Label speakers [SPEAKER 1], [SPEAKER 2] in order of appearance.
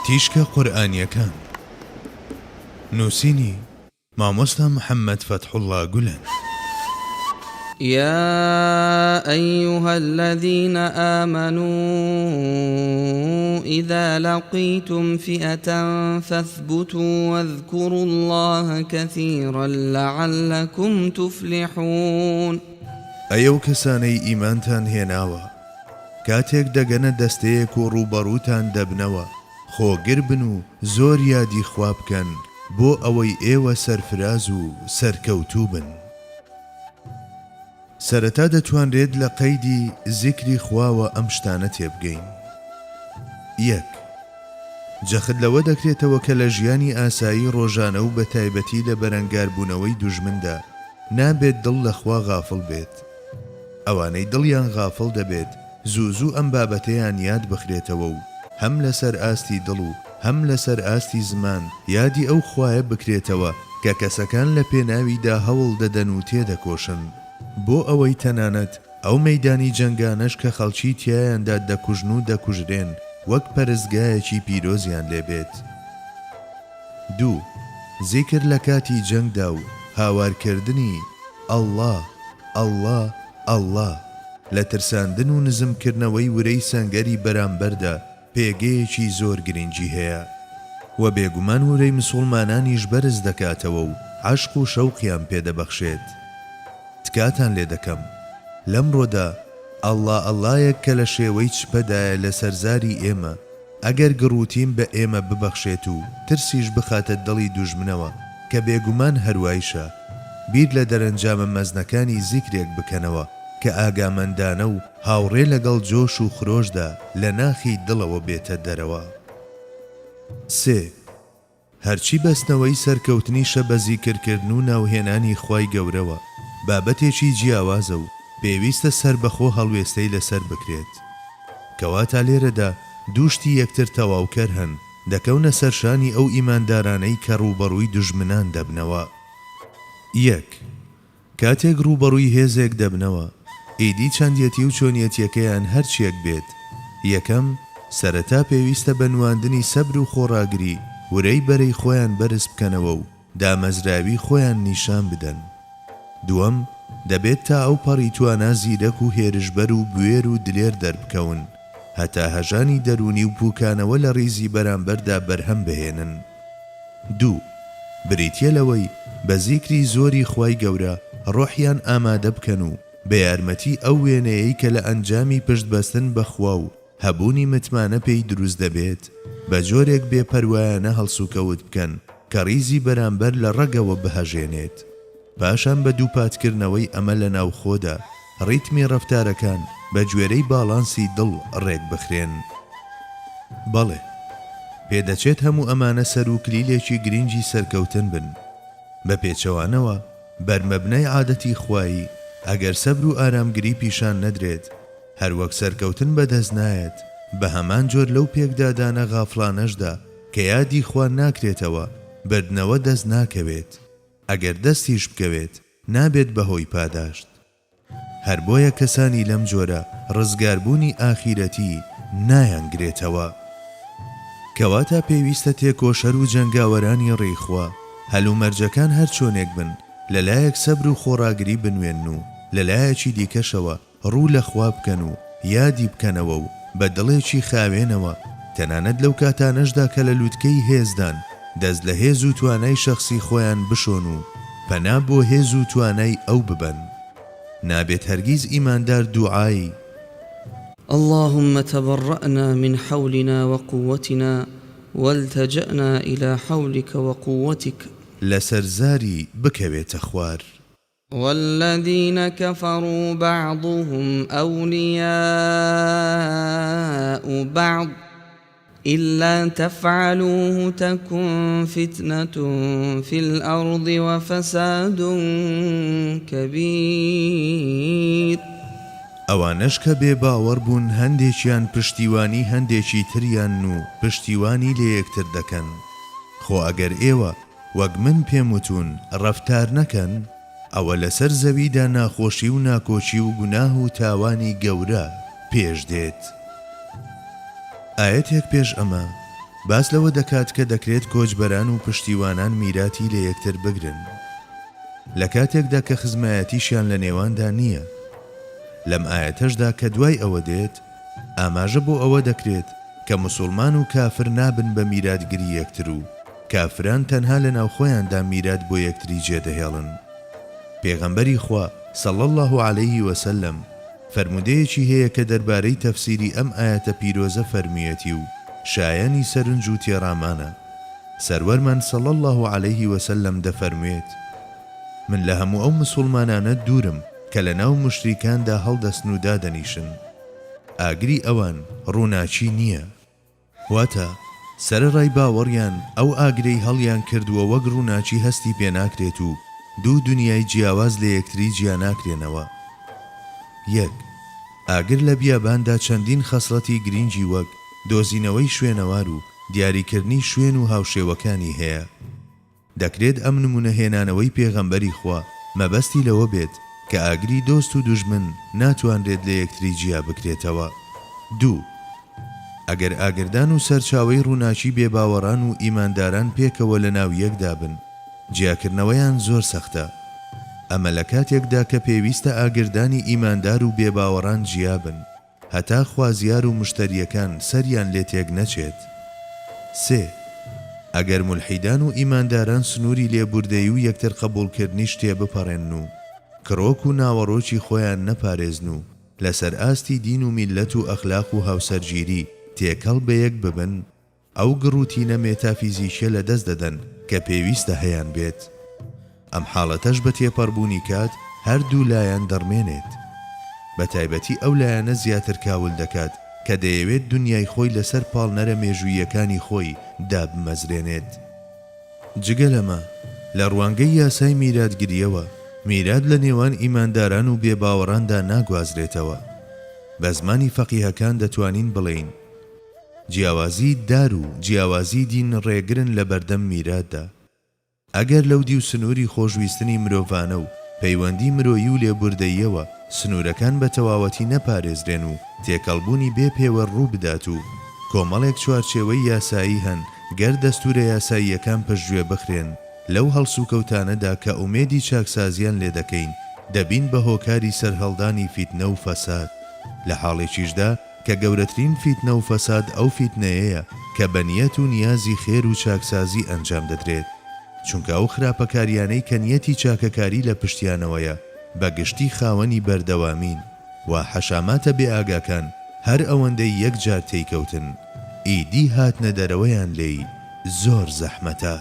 [SPEAKER 1] تیشکە قورئانیەکان نووسینی مامۆستا محەممەد فەتحوڵڵا گولەن.
[SPEAKER 2] يا أيها الذين آمنوا إذا لقيتم فئة فاثبتوا واذكروا الله كثيرا لعلكم تفلحون.
[SPEAKER 1] ئەیەو کەسانەی ئیمانتان هێناوە کاتێک دەگەنە دەستەیەک و ڕووبەڕووتان دەبنەوە خۆگر بن و زۆر یادی خوا بکەن بۆ ئەوەی ئێوە سەرفراز و سەرکەوتوو بن. سەرەتا دەتوانرێت لە قەیدی زیکری خواوە ئەم شتانە تێبگەین. 1. جەخت لەوە دەکرێتەوە کە لە ژیانی ئاسایی ڕۆژانە و بە تایبەتی لە بەرەنگاربوونەوەی دوژمندا نابێت دڵ لە خوا غافڵ بێت. ئەوانەی دڵیان غافڵ دەبێت زوو ئەم بابەتەیان یاد بخرێتەوە و هەم لەسەر ئاستی دڵ و هەم لەسەر ئاستی زمان یادی ئەو خوایە بکرێتەوە کە کەسەکان لە پێناویدا هەوڵ دەدەن و تێدەکۆشن بۆ ئەوەی تەنانەت ئەو مەیدانی جەنگانەش کە خەڵکی تیایاندا دەکوژن و دەکوژرێن وەک پەرستگایەکی پیرۆزیان لێبێت. 2. زیکر لە کاتی جەنگدا و هاوارکردنی ئەڵڵا ئەڵڵا ئەڵڵا لە ترساندن و نزمکردنەوەی ورەی سەنگەری بەرامبەردا پێگەیەکی زۆر گرنگی هەیە و بێگومان ورەی مسڵمانانیش بەرز دەکاتەوە و عەشق و شەوقیان پێدەبەخشێت. تکاتان لێ دەکەم لەمڕۆدا ئەڵڵا ئەڵڵایەک کە لە شێوەی چپەدایە لە سەرزاری ئێمە ئەگەر گڕوتیم بە ئێمە ببەخشێت و ترسیش بخاتە دڵی دوژمنەوە کە بێگومان هەروایشە بیر لە دەرەنجامە مەزنەکانی زیکرێک بکەنەوە کە ئاگامەندانە و هاوڕێ لەگەڵ جۆش و خرۆشدا لە ناخی دڵەوە بێتە دەرەوە. 3. هەرچی بەستنەوەی سەرکەوتنیشە بە زیکرکردن و ناوهێنانی خوای گەورەوە بابەتێکی جیاوازە و پێویستە سەر بەخۆ هەڵوێستەی لەسەر بکرێت. کەواتە لێرەدا دووشتی یەکتر تەواوکەر هەن دەکەونە سەرشانی ئەو ئیماندارانەی کە ڕووبەڕووی دوژمنان دەبنەوە. 1. کاتێک ڕووبەڕووی هێزێک دەبنەوە ئیدی چەندیەتی و چۆنیەتیەکەیان هەرچیەک بێت. یەکەم سەرەتا پێویستە بە نواندنی سەبر و خۆڕاگری ورەی بەرەی خۆیان بەرز بکەنەوە و دامەزراوی خۆیان نیشان بدەن. 2. دەبێت تا ئەو پەڕی توانە زیرەک و هێرشبەر و بوێر و دلێر دەربکەون هەتا هەژانی دەرونی و پوکانەوە لە ڕیزی بەرامبەردا بەرهەم بهێنن. 2. بریتیە لەوەی بە زیکری زۆری خوای گەورە ڕۆحیان ئامادە بکەن و بە یارمەتی ئەو وێنەیەی کە لە ئەنجامی پشتبەستن بەخوا و هەبوونی متمانە پێی دروست دەبێت بە جۆرێک بێپەروایانە هەڵسوکەوت بکەن کە ڕیزی بەرامبەر لە ڕەگەوە بهەژێنێت. پاشان بە دووپاتکردنەوەی ئەمە لە ناوخۆدا ڕیتمی ڕەفتارەکان بە گوێرەی باڵانسی دڵ ڕێک بخرێن. بەڵێ پێدەچێت هەموو ئەمانە سەر و کلیلێکی گرنگی سەرکەوتن بن. بە پێچەوانەوە بەرمەبنەی عادەتی خوایی ئەگەر سەبر و ئارامگری پیشان نەدرێت هەروەک سەرکەوتن بەدەست نایەت بە هەمان جۆر لەو پێکدادانە غافڵانەشدا کە یادی خوا ناکرێتەوە بردنەوە دەست ناکەوێت. ئەگەر دەستیش بکەوێت نابێت بەهۆی پاداشت. هەر بۆیە کەسانی لەم جۆرە ڕزگاربوونی ئاخیرەتی نایانگرێتەوە. کەواتە پێویستە تێکۆشەر و جەنگاوەرانی ڕێیخوا هەلومەرجەکان هەر چۆنێک بن لەلایەک سەبر و خۆڕاگری بنوێن و لەلایەکی دیکەشەوە ڕوو لە خوا بکەن و یادی بکەنەوە و بە دڵێکی خاوێنەوە تەنانەت لەو کاتانەشدا کە لە لووتکەی هێزدان دەست لە هێز و توانای شەخصی خۆیان بشۆن و پەنا بۆ هێز و توانای ئەو ببەن. نابێت هەرگیز ئیماندار دوعای
[SPEAKER 2] اللهم تبرأنا من حولنا وقوتنا والتجأنا إلى حولك وقوتك
[SPEAKER 1] لسرزاری بکەوێتە خوار.
[SPEAKER 2] والذين كفروا بعضهم أولياء بعض إلا تفعلوه تكن فتنة في الأرض وفساد كبير.
[SPEAKER 1] ئەوانەش کە بێ باوەڕ بوون هەندێکیان پشتیوانی هەندێکی تریان و پشتیوانی لە یەکتر دەکەن. خۆ ئەگەر ئێوە وەک من پێم وتون ڕەفتار نەکەن ئەوە لەسەر زەویدا ناخۆشی و ناکۆچی و گوناه و تاوانی گەورە پێش دێت. ئاەتێک پێش ئەمە باس لەوە دەکات کە دەکرێت کۆچبەران و پشتیوانان میراتی لە یەکتر بگرن لە کاتێکدا کە خزمایەتیشیان لە نێواندا نییە. لەم ئاەتەشدا کە دوای ئەوە دێت ئاماژە بۆ ئەوە دەکرێت کە موسڵمان و کافر نابن بە میراتگری یەکتر و کافران تەنها لە ناوخۆیاندا میرات بۆ یەکتری جێدەهێڵن. پێغەمبەری خوا صلی الله عليه وسلم فەرمودەیەکی هەیە کە دەربارەی تەفسیری ئەم ئاەتە پیرۆزە فەرمیەتی و شایانی سەرنج و تێڕامانە. سەروەرمان صلی الله عليه وسلم دەفەرموێت: من لە هەموو ئەو مسڵمانانە دوورم کە لە ناو مشریکاندا هەڵدەستن و دادەنیشن. ئاگری ئەوان ڕووناچی نییە، واتە سەرەڕای باوەڕیان ئەو ئاگرەی هەڵیان کردووە وەک ڕووناچی هەستی پێناکرێت و دوو دنیای جیاواز لە یەکتری جیا ناکرێنەوە. یەک، ئاگر لە بیاباندا چەندین خەسڵەتی گرنگی وەک دۆزینەوەی شوێنەوار و دیاریکردنی شوێن و هاوشێوەکانی هەیە. دەکرێت ئەم نمونەهێنانەوەی پێغەمبەری خوا مەبەستی لەوە بێت کە ئاگری دۆست و دوژمن ناتوانرێت لە یەکتری جیا بکرێتەوە. دوو، ئەگەر ئاگردان و سەرچاوەی ڕووناچی بێباوەڕان و ئیمانداران پێکەوە لە ناو یەکدا بن، جیاکردنەوەیان زۆر سەختە. ئەمە لە کاتێکدا کە پێویستە ئاگردانی ئیماندار و بێباوەڕان جیا بن، هەتا خوازیار و مشتریەکان سەریان لێ تێک نەچێت. سێ، ئەگەر مولحیدان و ئیمانداران سنووری لێبوردەیی و یەکتر قبوڵکردنی شتێ بپەڕێن و کڕۆک و ناوەڕۆکی خۆیان نەپارێزن و لەسەر ئاستی دین و میلەت و ئەخلاق و هاوسەرگیری تێکەڵ بە یەک ببن، ئەو گڕوتینە مێتافیزیکیە لە دەست دەدەن کە پێویستە هەیان بێت. ئەم حاڵەتەش بە تێپەڕبوونی کات هەردوو لایەن دەڕمێنێت. بە تایبەتی ئەو لایەنە زیاتر کاول دەکات کە دەیەوێت دنیای خۆی لەسەر پاڵنەرە مێژوویەکانی خۆی دابمەزرێنێت. جگە لەمە لە ڕوانگەی یاسای میراتگریەوە میرات لە نێوان ئیمانداران و بێباوەڕاندا ناگوازرێتەوە. بە زمانی فەقیهەکان دەتوانین بڵێین جیاوازی دار و جیاوازی دین ڕێگرن لە بەردەم میراتدا. ئەگەر لەو دی و سنووری خۆشویستنی مرۆڤانە و پەیوەندی مرۆیی و لێبوردەییەوە سنوورەکان بە تەواوەتی نەپارێزرێن و تێکەڵبوونی بێ پێوە ڕوو بدات و کۆمەڵێک چوارچێوەی یاسایی هەن گەر دەستورە یاساییەکان پشتگوێ بخرێن، لەو هەڵسوکەوتانەدا کە ئومێدی چاکسازیان لێ دەکەین دەبین بە هۆکاری سەرهەڵدانی فیتنە و فەساد. لە حاڵێکیشدا کە گەورەترین فیتنە و فەساد ئەو فیتنەیەیە کە بەنیەت و نیازی خێر و چاکسازی ئەنجام دەدرێت، چونکە ئەو خراپەکاریانەی کە نیەتی چاکەکاری لە پشتیانەوەیە بەگشتی خاوەنی بەردەوامین و حەشاماتە بێ ئاگاکان هەر ئەوەندەی یەکجار تێیکەوتن، ئیدی هاتنە دەرەوەیان لێی زۆر زەحمەتە.